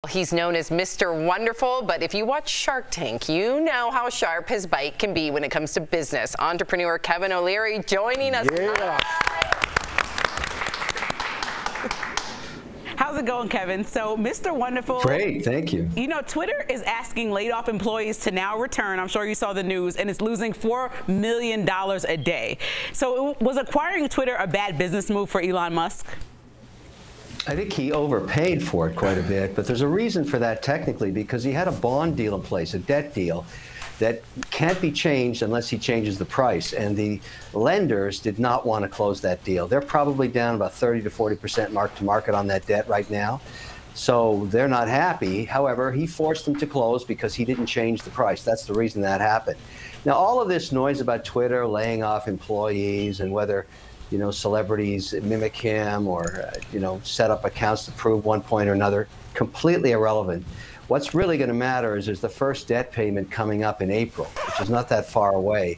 He's known as Mr. Wonderful, but if you watch Shark Tank, you know how sharp his bite can be when it comes to business. Entrepreneur Kevin O'Leary joining us. Yeah. How's it going, Kevin? So, Mr. Wonderful. Great, thank you. You know, Twitter is asking laid-off employees to now return. I'm sure you saw the news, and it's losing $4 million a day. So, was acquiring Twitter a bad business move for Elon Musk? I think he overpaid for it quite a bit, but there's a reason for that technically, because he had a bond deal in place, a debt deal, that can't be changed unless he changes the price. And the lenders did not want to close that deal. They're probably down about 30 to 40% mark to market on that debt right now. So they're not happy. However, he forced them to close because he didn't change the price. That's the reason that happened. Now, all of this noise about Twitter laying off employees and whether, you know, celebrities mimic him or, you know, set up accounts to prove one point or another, completely irrelevant. What's really going to matter is there's the first debt payment coming up in April, which is not that far away.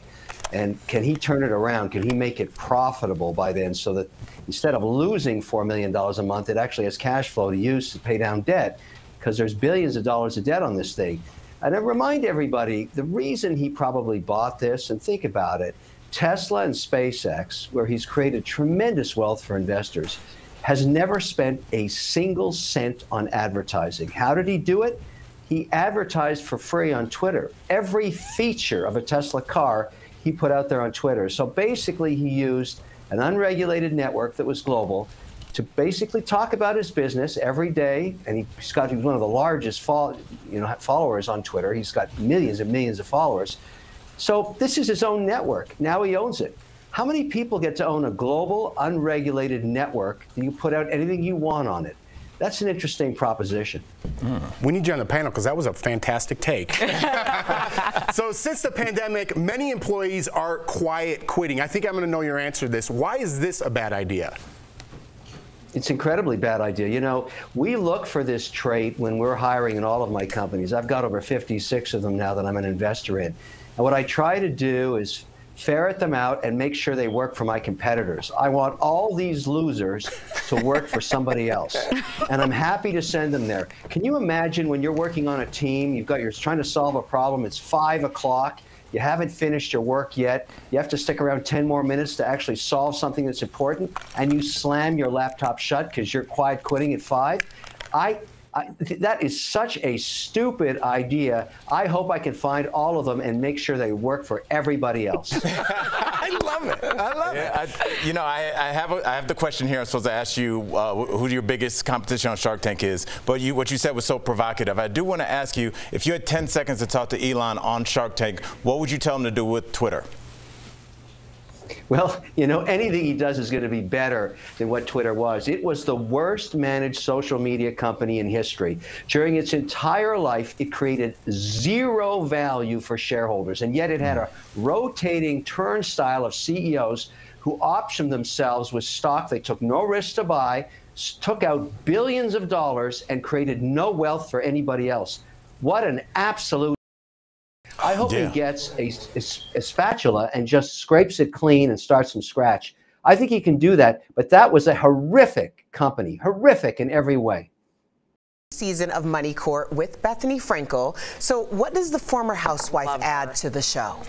And can he turn it around? Can he make it profitable by then so that instead of losing $4 million a month, it actually has cash flow to use to pay down debt? Because there's billions of dollars of debt on this thing. And I remind everybody, the reason he probably bought this, and think about it, Tesla and SpaceX, where he's created tremendous wealth for investors, has never spent a single cent on advertising. How did he do it? He advertised for free on Twitter. Every feature of a Tesla car he put out there on Twitter. So basically he used an unregulated network that was global to basically talk about his business every day. And he's one of the largest followers on Twitter. He's got millions and millions of followers. So this is his own network. Now he owns it. How many people get to own a global, unregulated network that you put out anything you want on it? That's an interesting proposition. We need you on the panel because that was a fantastic take. So since the pandemic, many employees are quiet quitting. I think I'm going to know your answer to this. Why is this a bad idea? It's an incredibly bad idea. You know, we look for this trait when we're hiring in all of my companies. I've got over 56 of them now that I'm an investor in. And what I try to do is ferret them out and make sure they work for my competitors. I want all these losers to work for somebody else. And I'm happy to send them there. Can you imagine when you're working on a team, you're trying to solve a problem, it's 5 o'clock, you haven't finished your work yet, you have to stick around 10 more minutes to actually solve something that's important, and you slam your laptop shut because you're quiet quitting at 5? That is such a stupid idea. I hope I can find all of them and make sure they work for everybody else. I love it. I love it. You know, I have the question here. I'm supposed to ask you who your biggest competition on Shark Tank is. But what you said was so provocative. I do want to ask you, if you had 10 seconds to talk to Elon on Shark Tank, what would you tell him to do with Twitter? Well, you know, anything he does is going to be better than what Twitter was. It was the worst managed social media company in history. During its entire life, it created zero value for shareholders, and yet it had a rotating turnstile of CEOs who optioned themselves with stock they took no risk to buy, took out billions of dollars, and created no wealth for anybody else. What an absolute... I hope he gets a spatula and just scrapes it clean and starts from scratch. I think he can do that, but that was a horrific company, horrific in every way. Season of Money Court with Bethenny Frankel. So what does the former housewife add to the show?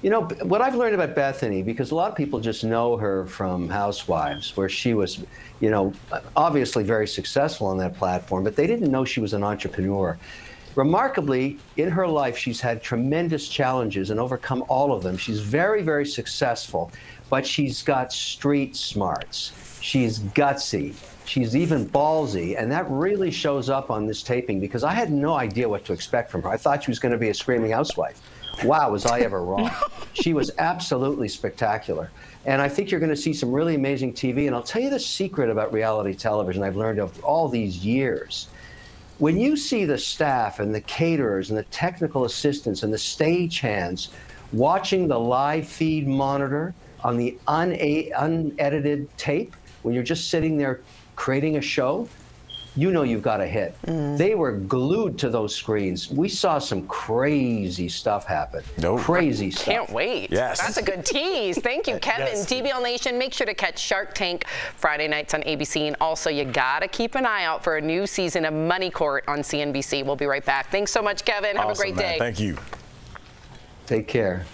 You know, what I've learned about Bethenny, because a lot of people just know her from Housewives, where she was, you know, obviously very successful on that platform, but they didn't know she was an entrepreneur. Remarkably, in her life, she's had tremendous challenges and overcome all of them. She's very, very successful, but she's got street smarts. She's gutsy. She's even ballsy, and that really shows up on this taping because I had no idea what to expect from her. I thought she was going to be a screaming housewife. Wow, was I ever wrong. She was absolutely spectacular. And I think you're going to see some really amazing TV. And I'll tell you the secret about reality television I've learned over all these years. When you see the staff and the caterers and the technical assistants and the stagehands watching the live feed monitor on the unedited tape, when you're just sitting there creating a show, you know you've got a hit. They were glued to those screens. We saw some crazy stuff happen. Crazy stuff. Can't wait. Yes. That's a good tease. Thank you, Kevin. Yes. TBL Nation, make sure to catch Shark Tank Friday nights on ABC. And also, you got to keep an eye out for a new season of Money Court on CNBC. We'll be right back. Thanks so much, Kevin. Have a great day. Thank you. Take care.